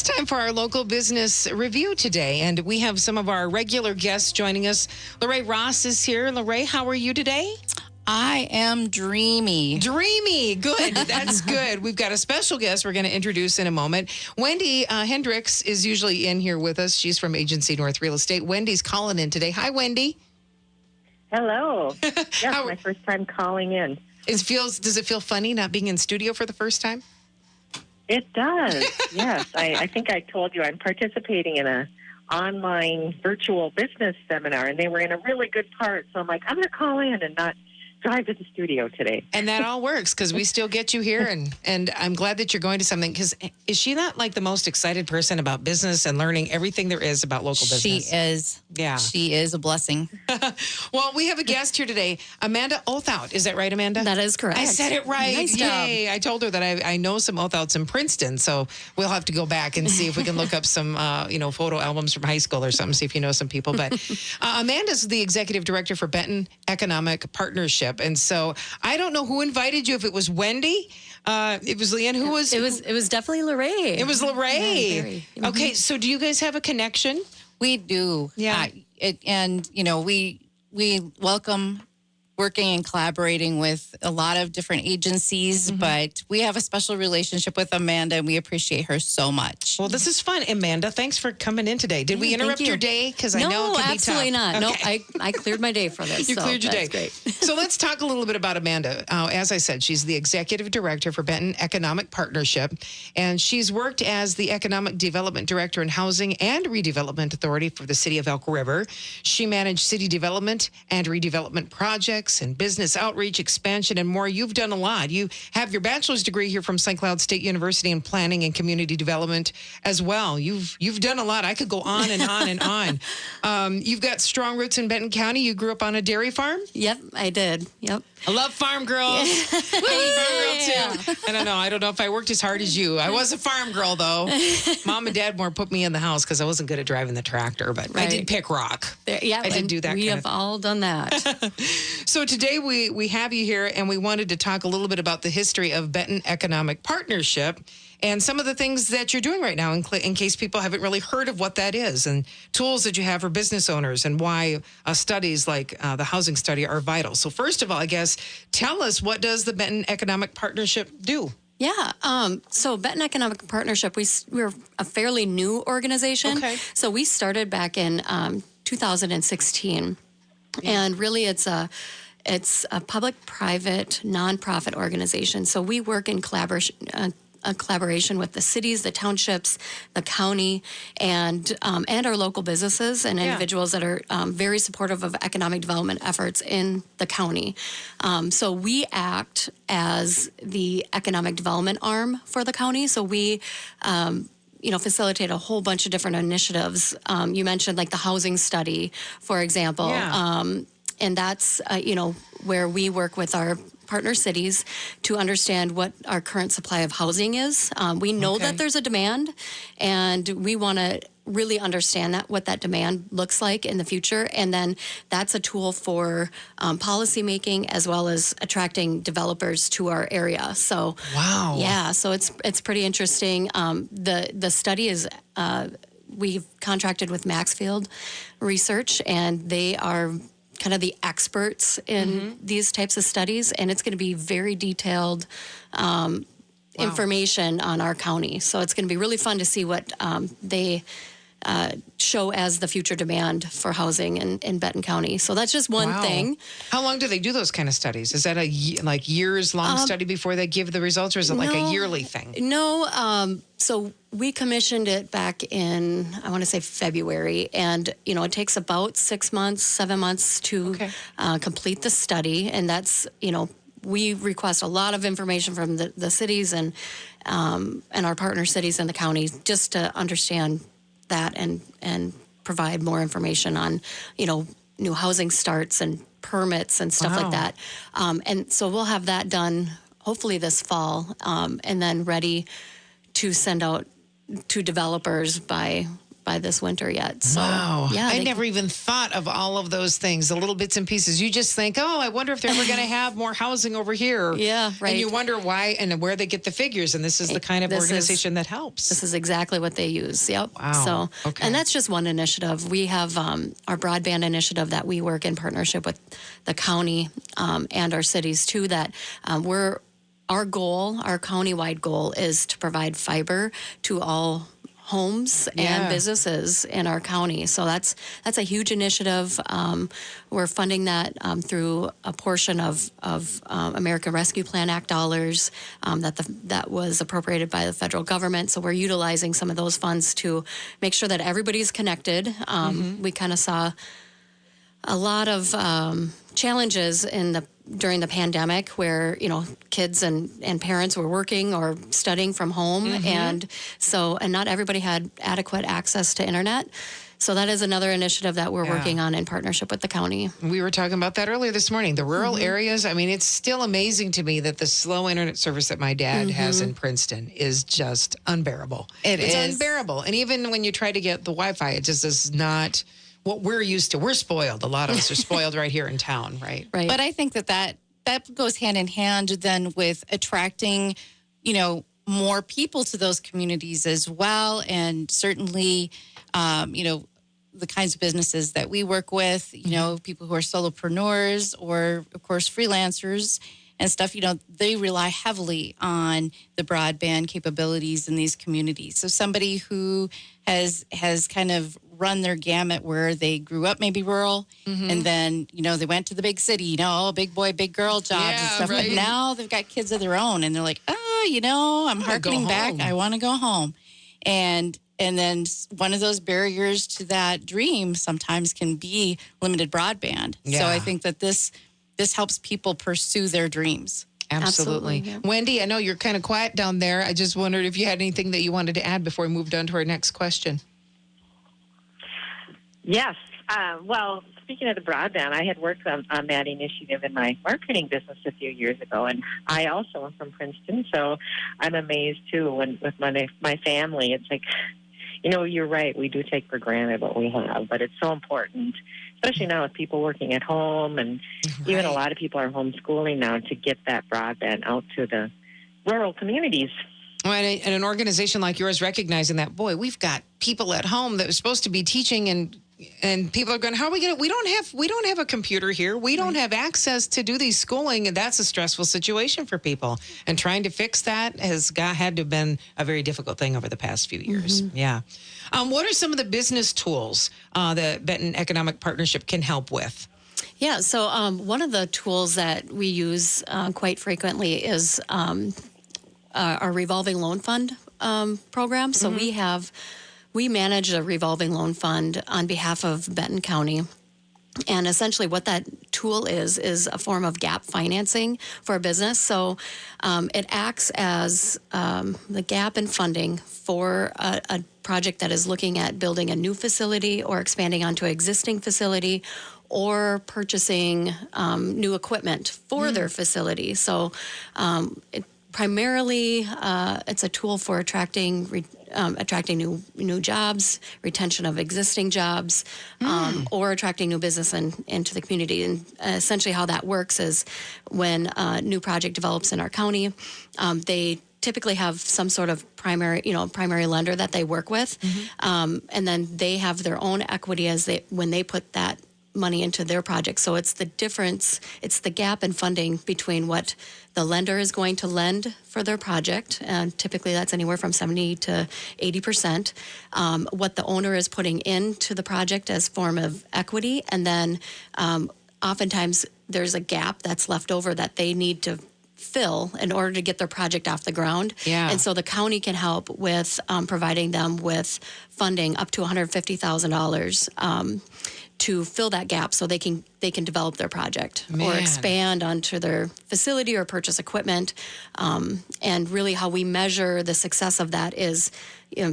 time for our local business review today, and we have some of our regular guests joining us. Lorraine Ross is here. Lorraine, how are you today? I am dreamy. Dreamy. Good. That's good. We've got a special guest we're going to introduce in a moment. Wendy Hendricks is usually in here with us. She's from Agency North Real Estate. Wendy's calling in today. Hi, Wendy. Hello. Yes, my first time calling in. Does it feel funny not being in studio for the first time? It does. Yes. I think I told you I'm participating in a online virtual business seminar, and they were in a really good part. So I'm like, I'm going to call in and not drive to the studio today. And that all works because we still get you here, and I'm glad that you're going to something, because is she not like the most excited person about business and learning everything there is about local business? She is. Yeah. She is a blessing. Well, we have a guest here today, Amanda Othout. Is that right, Amanda? That is correct. I said it right. Nice job. Yay. I told her that I know some Othouts in Princeton, so we'll have to go back and see if we can look up some photo albums from high school or something, see if you know some people. But Amanda's the executive director for Benton Economic Partnership. And so I don't know who invited you, if it was Wendy, it was Leanne, who was? It was definitely Lorraine. It was Lorraine. Yeah, very. Okay, so do you guys have a connection? We do. Yeah. We welcome working and collaborating with a lot of different agencies, but we have a special relationship with Amanda, and we appreciate her so much. Well, this is fun. Amanda, thanks for coming in today. Did we interrupt your day? Because I know it can be tough. No, absolutely not. Okay. No, I cleared my day for this. You cleared your day. That's great. So let's talk a little bit about Amanda. As I said, she's the executive director for Benton Economic Partnership, and she's worked as the economic development director in Housing and Redevelopment Authority for the city of Elk River. She managed city development and redevelopment projects and business outreach, expansion, and more. You've done a lot. You have your bachelor's degree here from St. Cloud State University in planning and community development as well. You've done a lot. I could go on and on and on. You've got strong roots in Benton County. You grew up on a dairy farm? Yep, I did. Yep. I love farm girls. Farm girl too. I don't know if I worked as hard as you. I was a farm girl though. Mom and Dad more put me in the house because I wasn't good at driving the tractor, but I did pick rock. I did do that. We have all done that. So today we have you here, and we wanted to talk a little bit about the history of Benton Economic Partnership and some of the things that you're doing right now in case people haven't really heard of what that is, and tools that you have for business owners, and why studies like the housing study are vital. So first of all, I guess, tell us, what does the Benton Economic Partnership do? Yeah. So Benton Economic Partnership, we're a fairly new organization. Okay. So we started back in 2016. And really it's a public-private nonprofit organization. So we work in collaboration with the cities, the townships, the county, and our local businesses and individuals that are very supportive of economic development efforts in the county. So we act as the economic development arm for the county. So we facilitate a whole bunch of different initiatives. You mentioned like the housing study, for example. Yeah. And that's, where we work with our partner cities to understand what our current supply of housing is. We know that there's a demand, and we want to really understand what that demand looks like in the future. And then that's a tool for policy making, as well as attracting developers to our area. So, wow. Yeah, so it's pretty interesting. The study is, we've contracted with Maxfield Research, and they are kind of the experts in these types of studies, and it's going to be very detailed information on our county. So it's going to be really fun to see what they show as the future demand for housing in Benton County. So that's just one thing. How long do they do those kind of studies? Is that a years-long study before they give the results, or is it like a yearly thing? No. So we commissioned it back in, I want to say February, and it takes about 6 months, 7 months to complete the study, and that's we request a lot of information from the cities and our partner cities and the county, just to understand that and provide more information on new housing starts and permits and stuff like that. And so we'll have that done hopefully this fall, and then ready to send out to developers by by this winter yet. So, Wow. yeah, I never even thought of all of those things, the little bits and pieces. You just think, oh, I wonder if they're ever going to have more housing over here. Yeah, right. And you wonder why and where they get the figures. And this is the kind of organization that helps. This is exactly what they use. Yep. Wow. So, Okay. and that's just one initiative. We have our broadband initiative that we work in partnership with the county and our cities too. That our goal, our countywide goal, is to provide fiber to all homes and businesses in our county. So that's a huge initiative. We're funding that through a portion of American Rescue Plan Act dollars that was appropriated by the federal government. So we're utilizing some of those funds to make sure that everybody's connected. We kind of saw a lot of challenges during the pandemic where, kids and parents were working or studying from home. And not everybody had adequate access to internet. So that is another initiative that we're working on in partnership with the county. We were talking about that earlier this morning. The rural areas, I mean, it's still amazing to me that the slow internet service that my dad has in Princeton is just unbearable. It's unbearable. And even when you try to get the Wi-Fi, it just is not what we're used to. We're spoiled. A lot of us are spoiled right here in town, right? Right. But I think that goes hand in hand then with attracting, more people to those communities as well. And certainly, the kinds of businesses that we work with, people who are solopreneurs or, of course, freelancers and stuff, they rely heavily on the broadband capabilities in these communities. So somebody who has kind of run their gamut where they grew up maybe rural and then, they went to the big city, big boy, big girl jobs and stuff. Right. But now they've got kids of their own and they're like, I'm harkening back. I want to go home. And then one of those barriers to that dream sometimes can be limited broadband. Yeah. So I think that this helps people pursue their dreams. Absolutely. Yeah. Wendy, I know you're kind of quiet down there. I just wondered if you had anything that you wanted to add before we moved on to our next question. Yes. Well, speaking of the broadband, I had worked on that initiative in my marketing business a few years ago, and I also am from Princeton, so I'm amazed, too, with my family. It's like, you're right. We do take for granted what we have, but it's so important, especially now with people working at home, and even a lot of people are homeschooling now, to get that broadband out to the rural communities. Well, and an organization like yours recognizing that, boy, we've got people at home that are supposed to be teaching and people are going, how are we going to, we don't have a computer here. We don't have access to do these schooling. And that's a stressful situation for people. And trying to fix that had to have been a very difficult thing over the past few years. Yeah. What are some of the business tools that Benton Economic Partnership can help with? Yeah, so one of the tools that we use quite frequently is our revolving loan fund program. So we manage a revolving loan fund on behalf of Benton County. And essentially what that tool is a form of gap financing for a business. So it acts as the gap in funding for a project that is looking at building a new facility or expanding onto an existing facility or purchasing new equipment for their facility. So primarily, it's a tool for attracting new jobs, retention of existing jobs, or attracting new business into the community. And essentially, how that works is when a new project develops in our county, they typically have some sort of primary lender that they work with, and then they have their own equity when they put that money into their project. So it's the difference, it's the gap in funding between what the lender is going to lend for their project, and typically that's anywhere from 70 to 80%, what the owner is putting into the project as form of equity, and then oftentimes there's a gap that's left over that they need to fill in order to get their project off the ground. Yeah. And so the county can help with providing them with funding up to $150,000 to fill that gap so they can develop their project or expand onto their facility or purchase equipment. And really how we measure the success of that is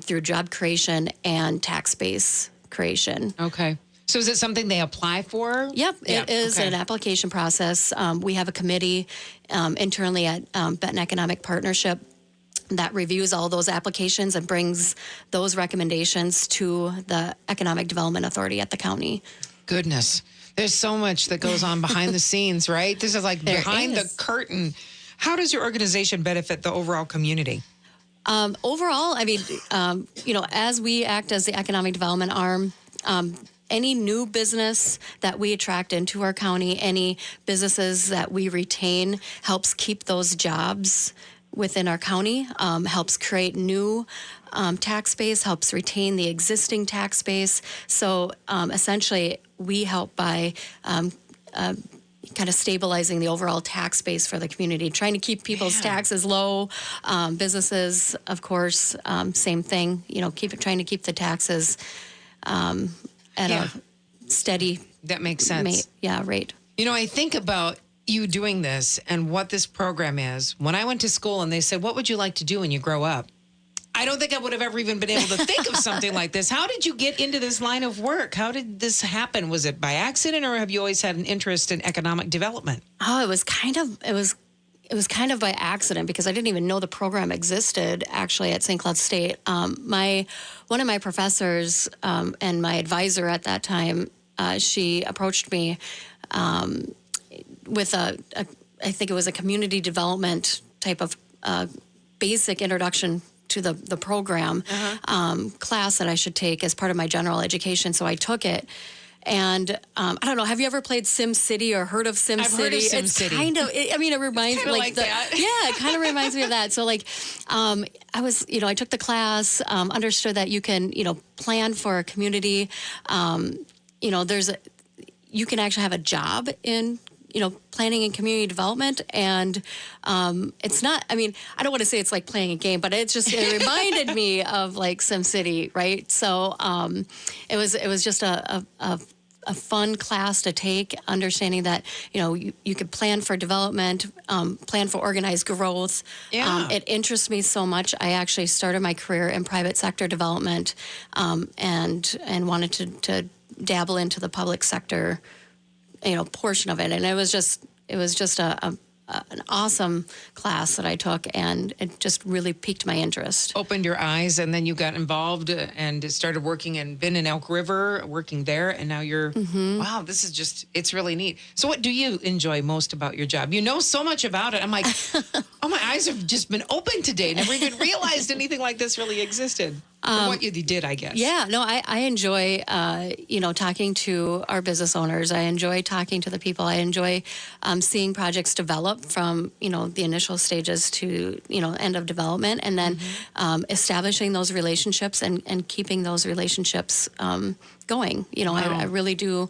through job creation and tax base creation. Okay. So is it something they apply for? Yep, it is an application process. We have a committee internally at Benton Economic Partnership that reviews all those applications and brings those recommendations to the Economic Development Authority at the county. Goodness. There's so much that goes on behind the scenes, right? This is like There behind is. the curtain. How does your organization benefit the overall community? Overall, I mean, as we act as the economic development arm, any new business that we attract into our county, any businesses that we retain, helps keep those jobs within our county, helps create new tax base, helps retain the existing tax base. So essentially, we help by kind of stabilizing the overall tax base for the community, trying to keep people's taxes low. Businesses, of course, same thing. Trying to keep the taxes at a steady. That makes sense. Rate. I think about you doing this and what this program is. When I went to school and they said, "What would you like to do when you grow up?" I don't think I would have ever even been able to think of something like this. How did you get into this line of work? How did this happen? Was it by accident, or have you always had an interest in economic development? Oh, it was kind of by accident, because I didn't even know the program existed actually at St. Cloud State. One of my professors and my advisor at that time, she approached me with I think it was a community development type of basic introduction to the program class that I should take as part of my general education. So I took it. And I don't know, have you ever played Sim City or heard of Sim City? I've heard of Sim it's City. kind of, it reminds me like that. Yeah, it kind of reminds me of that. So I took the class, understood that you can, plan for a community. You can actually have a job in planning and community development. And it's not, I don't want to say it's like playing a game, but it reminded me of like SimCity, right? So it was just a fun class to take, understanding that, you could plan for development, plan for organized growth. Yeah. It interests me so much. I actually started my career in private sector development and wanted to dabble into the public sector portion of it. And it was just an awesome class that I took, and it just really piqued my interest. Opened your eyes, and then you got involved and started working and been in Elk River, working there, and now you're, wow, this is it's really neat. So what do you enjoy most about your job? You know so much about it. I'm like, oh, my eyes have just been opened today. Never even realized anything like this really existed. From what you did, I guess. Yeah, no, I enjoy, talking to our business owners. I enjoy talking to the people. I enjoy seeing projects develop from, the initial stages to, end of development, and then establishing those relationships and keeping those relationships going. Wow. I really do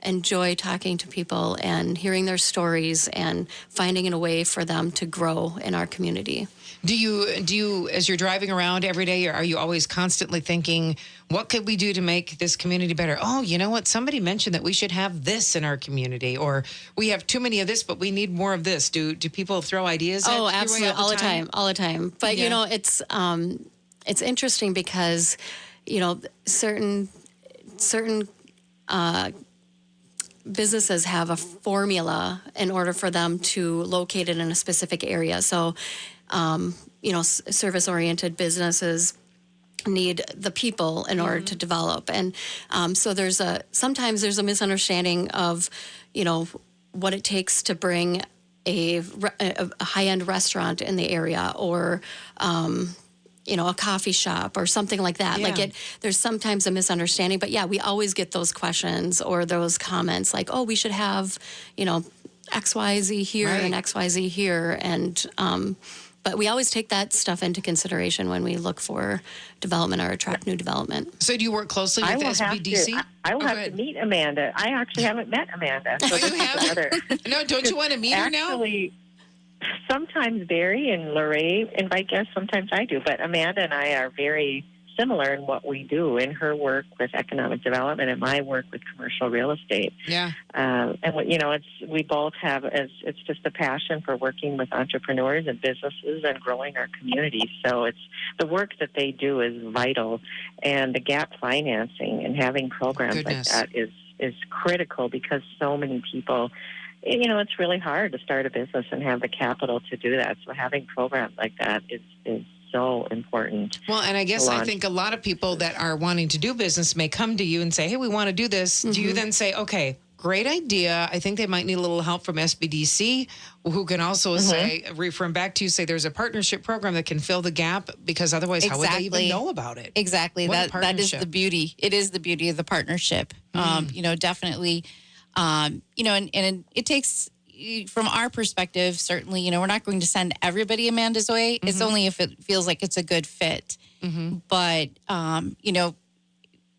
enjoy talking to people and hearing their stories and finding a way for them to grow in our community. Do you, as you're driving around every day, are you always constantly thinking, what could we do to make this community better? Oh, you know what? Somebody mentioned that we should have this in our community, or we have too many of this, but we need more of this. Do people throw ideas at you absolutely, all the time. But, it's interesting because, certain businesses have a formula in order for them to locate it in a specific area. So, service-oriented businesses need the people in order to develop. And so sometimes there's a misunderstanding of, what it takes to bring a high-end restaurant in the area, or, a coffee shop or something like that. Yeah. There's sometimes a misunderstanding, but yeah, we always get those questions or those comments like, oh, we should have, XYZ here and XYZ here. And, but we always take that stuff into consideration when we look for development or attract new development. So do you work closely with SBDC? I will have to meet Amanda. I actually haven't met Amanda. So you haven't? No, don't you want to meet her now? Actually, sometimes Barry and Lorraine invite guests. Sometimes I do. But Amanda and I are very similar in what we do, in her work with economic development and my work with commercial real estate. Yeah. And we both have, it's just a passion for working with entrepreneurs and businesses and growing our communities. So it's the work that they do is vital, and the gap financing and having programs like that is critical, because so many people, it's really hard to start a business and have the capital to do that. So having programs like that is so important. Well, and I guess I think a lot of people that are wanting to do business may come to you and say, hey, we want to do this. Do you then say, okay, great idea. I think they might need a little help from SBDC, who can also say, refer them back to you, say there's a partnership program that can fill the gap, because otherwise how would they even know about it? Exactly. What a That is the partnership. beauty. It is the beauty of the partnership. Definitely, and it takes, from our perspective, certainly, we're not going to send everybody Amanda's way. It's only if it feels like it's a good fit. But,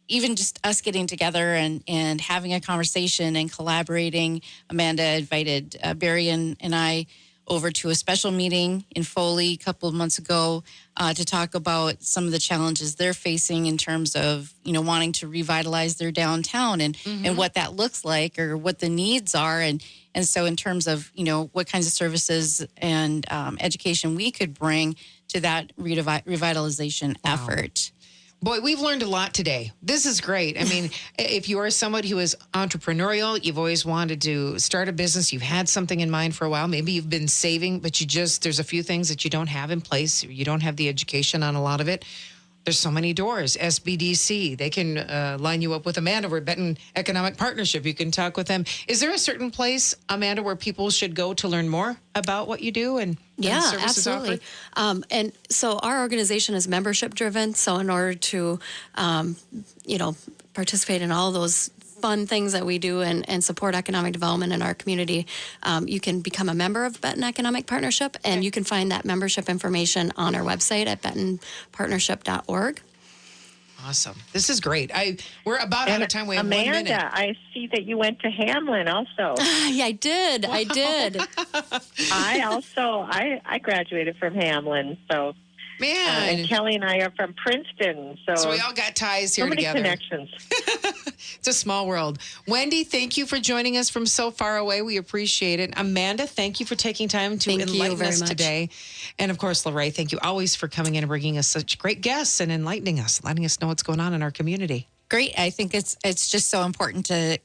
even just us getting together and having a conversation and collaborating. Amanda invited Barry and I over to a special meeting in Foley a couple of months ago to talk about some of the challenges they're facing in terms of, wanting to revitalize their downtown and what that looks like, or what the needs are. And so in terms of, what kinds of services and education we could bring to that revitalization effort. Boy, we've learned a lot today. This is great. I mean, if you are someone who is entrepreneurial, you've always wanted to start a business, you've had something in mind for a while, maybe you've been saving, but there's a few things that you don't have in place. You don't have the education on a lot of it. There's so many doors. SBDC, they can line you up with Amanda. We're Benton Economic Partnership. You can talk with them. Is there a certain place, Amanda, where people should go to learn more about what you do and services absolutely. offered? And so our organization is membership driven. So in order to, participate in all those fun things that we do and support economic development in our community, you can become a member of Benton Economic Partnership, and you can find that membership information on our website at bentonpartnership.org. Awesome. This is great. We're about out of time. We have Amanda, 1 minute. I see that you went to Hamlin also. Yeah, I did. I did. I graduated from Hamlin, so Man. and Kelly and I are from Princeton, so we all got ties here so many together. connections. It's a small world. Wendy, thank you for joining us from so far away. We appreciate it. Amanda, thank you for taking time to Thank you enlighten very us much. today. And of course, Lorraine, thank you always for coming in and bringing us such great guests and enlightening us, letting us know what's going on in our community. Great. I think it's just so important to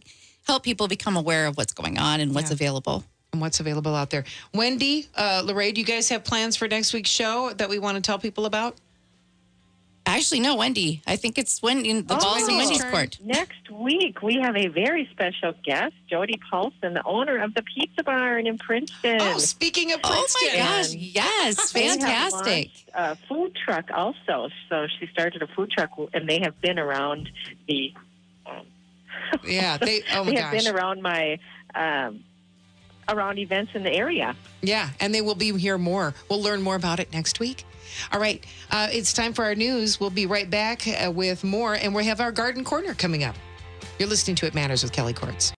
help people become aware of what's going on and what's available. And what's available out there. Wendy, Lorraine, do you guys have plans for next week's show that we want to tell people about? Actually, no, Wendy. I think it's Wendy. The ball's in Wendy's court. Next week, we have a very special guest, Jody Paulson, the owner of the Pizza Barn in Princeton. Oh, speaking of Princeton. Oh, my gosh. Yes. They have Fantastic. launched a food truck also. So she started a food truck, and they have been around the... Yeah, they have been around my... around events in the area. Yeah, and they will be here more. We'll learn more about it next week. All right, it's time for our news. We'll be right back with more, and we have our garden corner coming up. You're listening to It Matters with Kelly Courts.